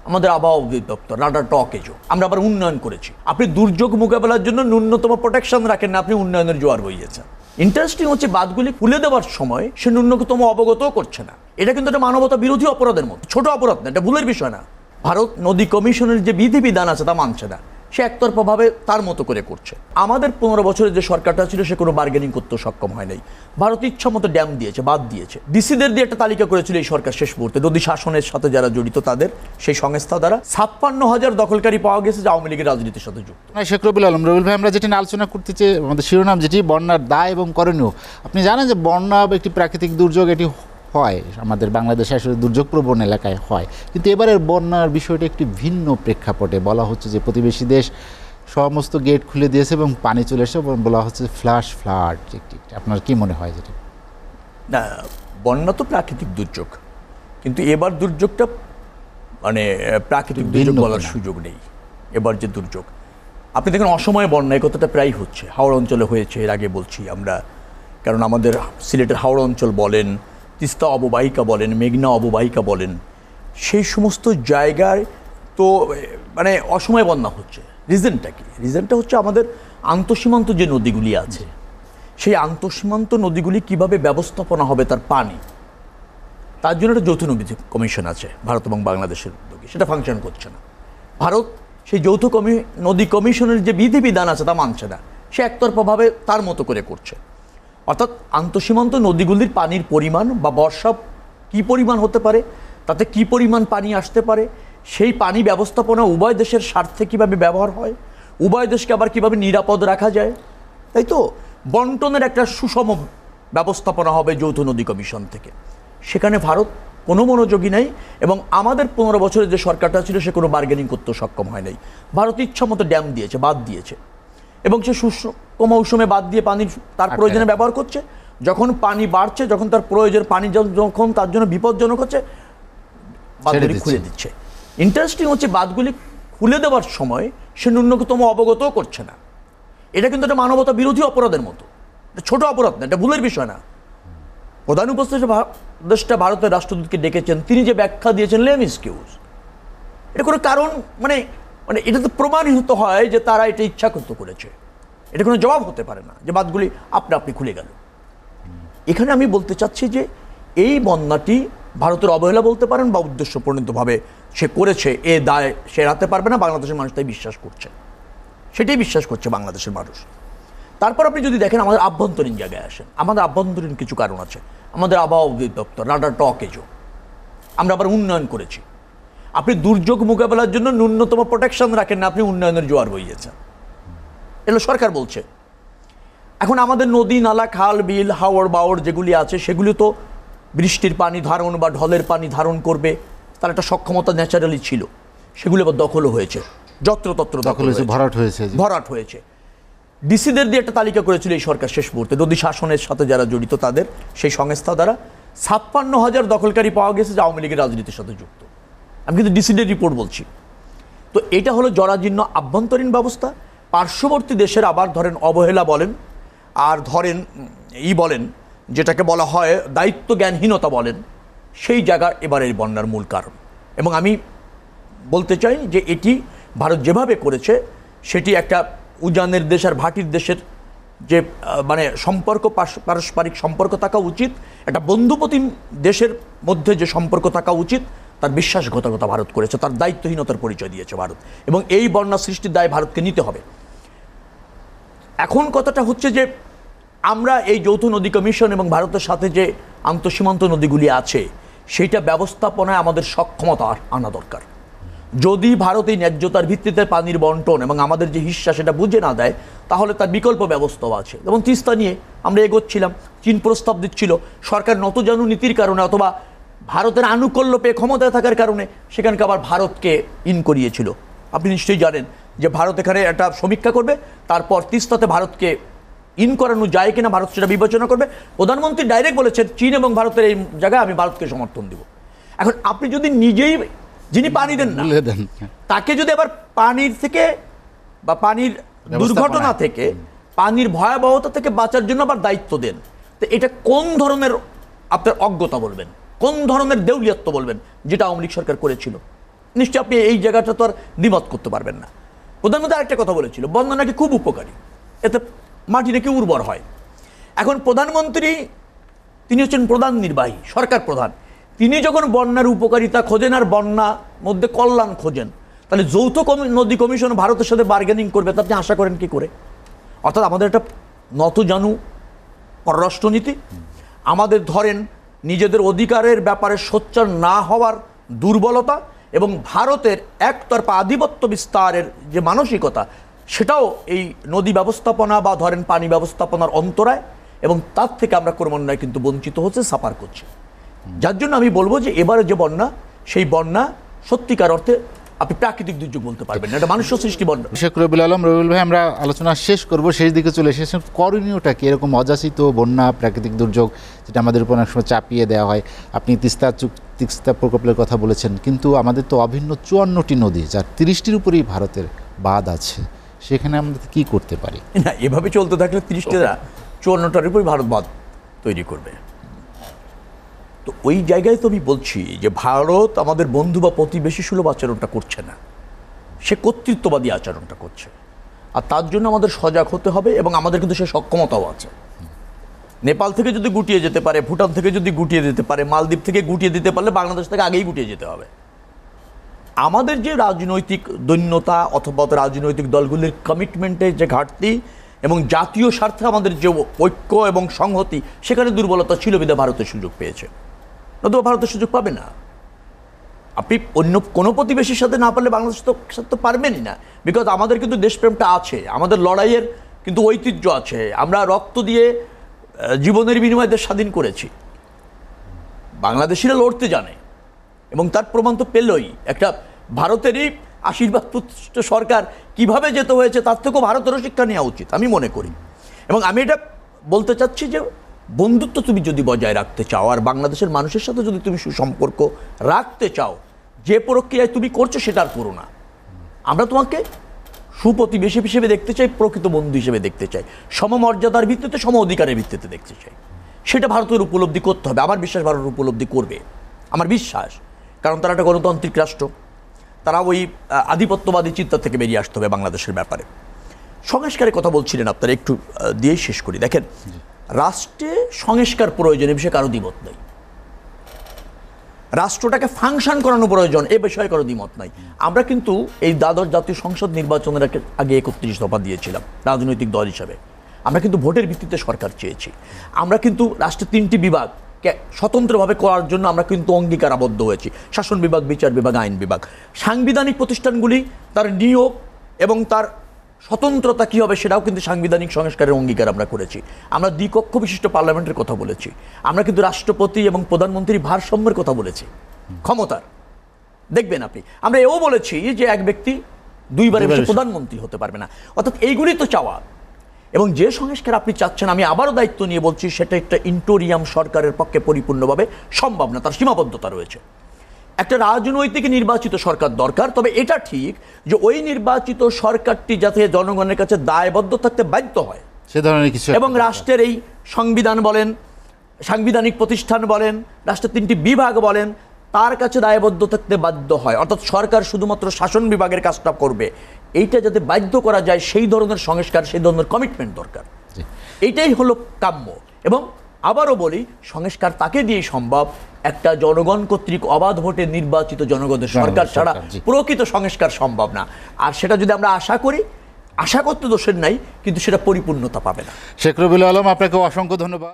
আমাদের আবহাওয়া অধিদপ্তর রাডার টকেজও আমরা আবার উন্নয়ন করেছি। আপনি দুর্যোগ মোকাবেলার জন্য ন্যূনতম প্রোটেকশন রাখেন না, আপনি উন্নয়নের জোয়ার বইয়েছেন। ইন্টারেস্টিং হচ্ছে বাঁধগুলি খুলে দেওয়ার সময় সে ন্যূনতম অবগতও করছে না। এটা কিন্তু একটা মানবতা বিরোধী অপরাধের মতো, ছোট অপরাধ না, এটা ভুলের বিষয় না। ভারত নদী কমিশনের যে বিধিবিধান আছে তা মানছে না, সে একতরফাভাবে তার মতো করে করছে। আমাদের 15 বছরের যে সরকারটা ছিল সে কোনো বার্গেনিং করতে সক্ষম হয় নাই। ভারত ইচ্ছা মতো ড্যাম দিয়েছে, বাদ দিয়েছে। ডিসিদের দিয়ে একটা তালিকা করেছিল এই সরকার শেষ মুহূর্তে, নদী শাসনের সাথে যারা জড়িত তাদের সেই সংস্থা দ্বারা 56,000 দখলকারী পাওয়া গেছে যা আওয়ামী লীগের রাজনীতির সাথে যুক্ত। শেখ রবিউল আলম, রবিউল ভাই, আমরা যেটা নিয়ে আলোচনা করতে চাই, আমাদের শিরোনাম যেটি বন্যার দায় এবং করণীয়। আপনি জানেন যে বন্যা একটি প্রাকৃতিক দুর্যোগ, এটি হয় আমাদের বাংলাদেশে আসলে দুর্যোগপ্রবণ এলাকায় হয়, কিন্তু এবারের বন্যার বিষয়টা একটি ভিন্ন প্রেক্ষাপটে। বলা হচ্ছে যে প্রতিবেশী দেশ সমস্ত গেট খুলে দিয়েছে এবং পানি চলে এসে বলা হচ্ছে ফ্ল্যাশ ফ্লাড। আপনার কি মনে হয় যেটা? না, বন্যা তো প্রাকৃতিক দুর্যোগ, কিন্তু এবার দুর্যোগটা মানে প্রাকৃতিক দুর্যোগ বলার সুযোগ নেই। এবার যে দুর্যোগ আপনি দেখেন, অসময়ে বন্যা এই কথাটা প্রায় হচ্ছে। হাওড়া অঞ্চলে হয়েছে, এর আগে বলছি আমরা, কারণ আমাদের সিলেটের হাওড়া অঞ্চল বলেন, তিস্তা অববাহিকা বলেন, মেঘনা অববাহিকা বলেন, সেই সমস্ত জায়গায় তো মানে অসময়ে বন্যা হচ্ছে। রিজনটা কি? রিজনটা হচ্ছে আমাদের আন্তঃসীমান্ত যে নদীগুলি আছে, সেই আন্তঃসীমান্ত নদীগুলি কিভাবে ব্যবস্থাপনা হবে তার পানি, তার জন্য একটা যৌথ নদী কমিশন আছে ভারত এবং বাংলাদেশের উদ্যোগে, সেটা ফাংশন করছে না। ভারত সেই যৌথ নদী কমিশনের যে বিধিবিধান আছে তা মানছে না, সে একতরফাভাবে তার মতো করে করছে। অর্থাৎ আন্তঃসীমান্ত নদীগুলির পানির পরিমাণ বা বর্ষা কী পরিমাণ হতে পারে, তাতে কি পরিমাণ পানি আসতে পারে, সেই পানি ব্যবস্থাপনা উভয় দেশের স্বার্থে কীভাবে ব্যবহার হয়, উভয় দেশকে আবার কীভাবে নিরাপদ রাখা যায়, তাই তো বন্টনের একটা সুষম ব্যবস্থাপনা হবে যৌথ নদী কমিশন থেকে। সেখানে ভারত কোনো মনোযোগী নেই, এবং আমাদের 15 বছরের যে সরকারটা ছিল সে কোনো বার্গেনিং করতে সক্ষম হয় নাই। ভারত ইচ্ছা মতো ড্যাম দিয়েছে, বাদ দিয়েছে, এবং সে মৌসুমে বাদ দিয়ে পানি তার প্রয়োজনে ব্যবহার করছে। যখন পানি বাড়ছে, যখন তার প্রয়োজন পানি যখন তার জন্য বিপজ্জনক হচ্ছে, বাঁধগুলি খুলে দিচ্ছে। ইন্টারেস্টিং হচ্ছে বাঁধগুলি খুলে দেওয়ার সময় সে ন্যূনতম অবগতও করছে না। এটা কিন্তু একটা মানবতা বিরোধী অপরাধের মতো, ছোট অপরাধ না, এটা ভুলের বিষয় না। প্রধান উপদেষ্টা ভারতের রাষ্ট্রদূতকে ডেকেছেন, তিনি যে ব্যাখ্যা দিয়েছেন লেম এক্সকিউজ, এটা কোনো কারণ মানে মানে এটা তো প্রমাণিত হয় যে তারা এটা ইচ্ছাকৃত করেছে। এটা কোনো জবাব হতে পারে না যে বাঁধগুলি আপনা আপনি খুলে গেল। এখানে আমি বলতে চাচ্ছি যে এই বন্যাটি ভারতের অবহেলা বলতে পারেন বা উদ্দেশ্যপ্রণীতভাবে সে করেছে, এ দায় সে এড়াতে পারবে না। বাংলাদেশের মানুষ তাই বিশ্বাস করছে, সেটাই বিশ্বাস করছে বাংলাদেশের মানুষ। তারপর আপনি যদি দেখেন আমাদের আভ্যন্তরীণ জায়গায় আসেন, আমাদের আভ্যন্তরীণ কিছু কারণ আছে। আমাদের আবহাওয়া অধিদপ্তর রাডার টকেজও আমরা আবার উন্নয়ন করেছি। আপনি দুর্যোগ মোকাবেলার জন্য ন্যূনতম প্রোটেকশন রাখেন না, আপনি উন্নয়নের জোয়ার বইয়েছেন, এগুলো সরকার বলছে। এখন আমাদের নদী নালা খাল বিল হাওড় বাওড় যেগুলি আছে সেগুলি তো বৃষ্টির পানি ধারণ বা ঢলের পানি ধারণ করবে, তার একটা সক্ষমতা ন্যাচারালি ছিল। সেগুলো আবার দখলও হয়েছে, যত্রতত্র দখল হয়েছে, ভরাট হয়েছে। ডিসিদের দিয়ে একটা তালিকা করেছিল এই সরকার শেষ মুহূর্তে, নদী শাসনের সাথে যারা জড়িত তাদের সেই সংস্থা দ্বারা 56,000 দখলকারী পাওয়া গেছে যা আওয়ামী লীগের রাজনীতির সাথে যুক্ত। আমি কিন্তু ডিসিদের রিপোর্ট বলছি। তো এটা হলো জরাজীর্ণ আভ্যন্তরীণ ব্যবস্থা। পার্শ্ববর্তী দেশের আবার ধরেন অবহেলা বলেন, আর ধরেন বলেন যেটাকে বলা হয় দায়িত্ব জ্ঞানহীনতা বলেন, সেই জায়গা এবার এই বন্যার মূল কারণ। এবং আমি বলতে চাই যে এটি ভারত যেভাবে করেছে সেটি একটা উজানের দেশ আর ভাটির দেশের যে মানে সম্পর্ক, পারস্পরিক সম্পর্ক থাকা উচিত, একটা বন্ধুপ্রতিম দেশের মধ্যে যে সম্পর্ক থাকা উচিত, তার বিশ্বাসঘাতকতা ভারত করেছে, তার দায়িত্বহীনতার পরিচয় দিয়েছে ভারত, এবং এই বন্যা সৃষ্টির দায় ভারতকে নিতে হবে। এখন কথাটা হচ্ছে যে আমরা এই যৌথ নদী কমিশন এবং ভারতের সাথে যে আন্তঃসীমান্ত নদীগুলি আছে সেইটা ব্যবস্থাপনায় আমাদের সক্ষমতা আনা দরকার। যদি ভারত এই ন্যায্যতার ভিত্তিতে পানির বন্টন এবং আমাদের যে হিস্সা সেটা বুঝে না দেয়, তাহলে তার বিকল্প ব্যবস্থাও আছে। যেমন তিস্তা নিয়ে আমরা এগোচ্ছিলাম, চীন প্রস্তাব দিচ্ছিল, সরকার নতজানু নীতির কারণে অথবা ভারতের আনুকূল্য পেয়ে ক্ষমতায় থাকার কারণে সেখানকে আবার ভারতকে ইন করিয়েছিল। আপনি নিশ্চয়ই জানেন যে ভারত এখানে একটা সমীক্ষা করবে, তারপর তিস্তাতে ভারতকে ইন করানো যায় কিনা ভারত সেটা বিবেচনা করবে। প্রধানমন্ত্রী ডাইরেক্ট বলেছেন চীন এবং ভারতের এই জায়গায় আমি ভারতকে সমর্থন দেব। এখন আপনি যদি নিজেই, যিনি পানি দেন না, তাকে যদি আবার পানির থেকে বা পানির দুর্ঘটনা থেকে, পানির ভয়াবহতা থেকে বাঁচার জন্য আবার দায়িত্ব দেন, তো এটা কোন ধরনের আপনার অজ্ঞতা বলবেন, কোন ধরনের দেউলিয়াত্ব বলবেন, যেটা আওয়ামী লীগ সরকার করেছিল? নিশ্চয়ই আপনি এই জায়গাটা তো আর দ্বিমত করতে পারবেন না। প্রধানমন্ত্রী আরেকটা কথা বলেছিল, বন্যা নাকি খুব উপকারী, এতে মাটি নাকি উর্বর হয়। এখন প্রধানমন্ত্রী তিনি হচ্ছেন প্রধান নির্বাহী, সরকার প্রধান, তিনি যখন বন্যার উপকারিতা খোঁজেন আর বন্যা মধ্যে কল্যাণ খোঁজেন, তাহলে যৌথ নদী কমিশন ভারতের সাথে বার্গেনিং করবে, তা আপনি আশা করেন কি করে? অর্থাৎ আমাদের একটা নতজানু পররাষ্ট্রনীতি, আমাদের ধরেন নিজেদের অধিকারের ব্যাপারে সোচ্চার না হওয়ার দুর্বলতা এবং ভারতের একতরফা আধিপত্য বিস্তারের যে মানসিকতা, সেটাও এই নদী ব্যবস্থাপনা বা ধরেন পানি ব্যবস্থাপনার অন্তরায়, এবং তার থেকে আমরা ক্রমান্বয়ে কিন্তু বঞ্চিত হচ্ছে, সাফার করছি। যার জন্য আমি বলবো যে এবারে যে বন্যা, সেই বন্যা সত্যিকার অর্থে আপনি প্রাকৃতিক দুর্যোগ বলতে পারবেন না, এটা মানুষ সৃষ্টি বন্যা। শেখ রবিউল আলম, রবিউল ভাই, আমরা আলোচনা শেষ করব, শেষ দিকে চলে এসেছেন। করণীয়টা কি? এরকম অযাচিত বন্যা, প্রাকৃতিক দুর্যোগ যেটা আমাদের উপর অনেক সময় চাপিয়ে দেওয়া হয়। আপনি তিস্তা প্রকল্পের কথা বলেছেন, কিন্তু আমাদের তো অভিন্ন 54টি নদী, যার 30টির উপরেই ভারতের বাঁধ আছে, সেখানে আমরা কি করতে পারি? না, এভাবে চলতে থাকলে 30টা 54টার উপরই ভারত বাঁধ তৈরি করবে। তো ওই জায়গায় তো আমি বলছি যে ভারত আমাদের বন্ধু বা প্রতিবেশী সুলভ আচরণটা করছে না, সে কর্তৃত্ববাদী আচরণটা করছে। আর তার জন্য আমাদের সজাগ হতে হবে, এবং আমাদের কিন্তু সে সক্ষমতাও আছে। নেপাল থেকে যদি গুটিয়ে যেতে পারে, ভুটান থেকে যদি গুটিয়ে দিতে পারে, মালদ্বীপ থেকে গুটিয়ে দিতে পারলে বাংলাদেশ থেকে আগেই গুটিয়ে যেতে হবে। আমাদের যে রাজনৈতিক দৈন্যতা অথবা রাজনৈতিক দলগুলির কমিটমেন্টের যে ঘাটতি এবং জাতীয় স্বার্থে আমাদের যে ঐক্য এবং সংহতি, সেখানে দুর্বলতা ছিল বিধায় ভারতের সুযোগ পেয়েছে, নতুবা ভারতের সুযোগ পাবে না। আপনি অন্য কোনো প্রতিবেশীর সাথে না পারলে বাংলাদেশ তো সাথে তো পারবেনই না, বিকজ আমাদের কিন্তু দেশপ্রেমটা আছে, আমাদের লড়াইয়ের কিন্তু ঐতিহ্য আছে, আমরা রক্ত দিয়ে জীবনের বিনিময়ে দেশ স্বাধীন করেছি। বাংলাদেশিরা লড়তে জানে, এবং তার প্রমাণ তো পেলই। একটা ভারতেরই আশীর্বাদ প্রতিষ্ঠিত সরকার কিভাবে যেতে হয়েছে, তার থেকেও ভারতেরও শিক্ষা নেওয়া উচিত আমি মনে করি। এবং আমি এটা বলতে চাচ্ছি যে বন্ধুত্ব তুমি যদি বজায় রাখতে চাও, আর বাংলাদেশের মানুষের সাথে যদি তুমি সুসম্পর্ক রাখতে চাও, যে প্রক্রিয়ায় তুমি করছো সেটা আর করো না। আমরা তোমাকে সুপ্রতিবেশী হিসেবে দেখতে চাই, প্রকৃত বন্ধু হিসেবে দেখতে চাই, সমমর্যাদার ভিত্তিতে, সম অধিকারের ভিত্তিতে দেখতে চাই। সেটা ভারতের উপলব্ধি করতে হবে। আমার বিশ্বাস ভারত উপলব্ধি করবে, আমার বিশ্বাস। কারণ তারা একটা গণতান্ত্রিক রাষ্ট্র, তারা ওই আধিপত্যবাদী চিন্তা থেকে বেরিয়ে আসতে হবে বাংলাদেশের ব্যাপারে। সংস্কারের কথা বলছিলেন আপনারা, একটু দিয়েই শেষ করি। দেখেন, রাষ্ট্রে সংস্কার প্রয়োজন, এ বিষয়ে কারো দ্বিমত নাই। রাষ্ট্রটাকে ফাংশন করানো প্রয়োজন, এ বিষয়ে কারো দ্বিমত নাই। আমরা কিন্তু এই দ্বাদশ জাতীয় সংসদ নির্বাচনের আগে 31 দফা দিয়েছিলাম রাজনৈতিক দল হিসাবে। আমরা কিন্তু ভোটের ভিত্তিতে সরকার চেয়েছি। আমরা কিন্তু রাষ্ট্রের 3টি বিভাগ স্বতন্ত্রভাবে করার জন্য আমরা কিন্তু অঙ্গীকার আবদ্ধ হয়েছি, শাসন বিভাগ, বিচার বিভাগ, আইন বিভাগ। সাংবিধানিক প্রতিষ্ঠানগুলি তার নিয়োগ এবং তার স্বতন্ত্রতা কী হবে সেটাও কিন্তু সাংবিধানিক সংস্কারের অঙ্গীকার আমরা করেছি। আমরা দ্বিকক্ষ বিশিষ্ট পার্লামেন্টের কথা বলেছি। আমরা কিন্তু রাষ্ট্রপতি এবং প্রধানমন্ত্রীর ভারসাম্যের কথা বলেছি, ক্ষমতার। দেখবেন আপনি, আমরা এও বলেছি যে এক ব্যক্তি দুইবারের বেশি প্রধানমন্ত্রী হতে পারবে না। অর্থাৎ এইগুলি তো চাওয়া। এবং যে সংস্কার আপনি চাচ্ছেন, আমি আবারও দায়িত্ব নিয়ে বলছি, সেটা একটা ইন্টোরিয়াম সরকারের পক্ষে পরিপূর্ণভাবে সম্ভব না, তার সীমাবদ্ধতা রয়েছে। একটা রাজনৈতিক নির্বাচিত সরকার দরকার, তবে এটা ঠিক যে ওই নির্বাচিত সরকারটি যাতে জনগণের কাছে দায়বদ্ধ থাকতে বাধ্য হয় সে ধরনের কিছু, এবং রাষ্ট্রের এই সংবিধান বলেন, সাংবিধানিক প্রতিষ্ঠান বলেন, রাষ্ট্রের 3টি বিভাগ বলেন, তার কাছে দায়বদ্ধ থাকতে বাধ্য হয়। অর্থাৎ সরকার শুধুমাত্র শাসন বিভাগের কাজটা করবে, এইটা যাতে বাধ্য করা যায়, সেই ধরনের সংস্কার, সেই ধরনের কমিটমেন্ট দরকার। এইটাই হলো কাম্য। এবং আবারও বলি, সংস্কার তাকে দিয়ে সম্ভব, একটা জনগণ কর্তৃক অবাধ ভোটে নির্বাচিত জনগণের সরকার ছাড়া প্রকৃত সংস্কার সম্ভব না। আর সেটা যদি আমরা আশা করি, আশা করতে দোষের নাই, কিন্তু সেটা পরিপূর্ণতা পাবে না। শেখ রবিউল আলম, আপনাকে অসংখ্য ধন্যবাদ।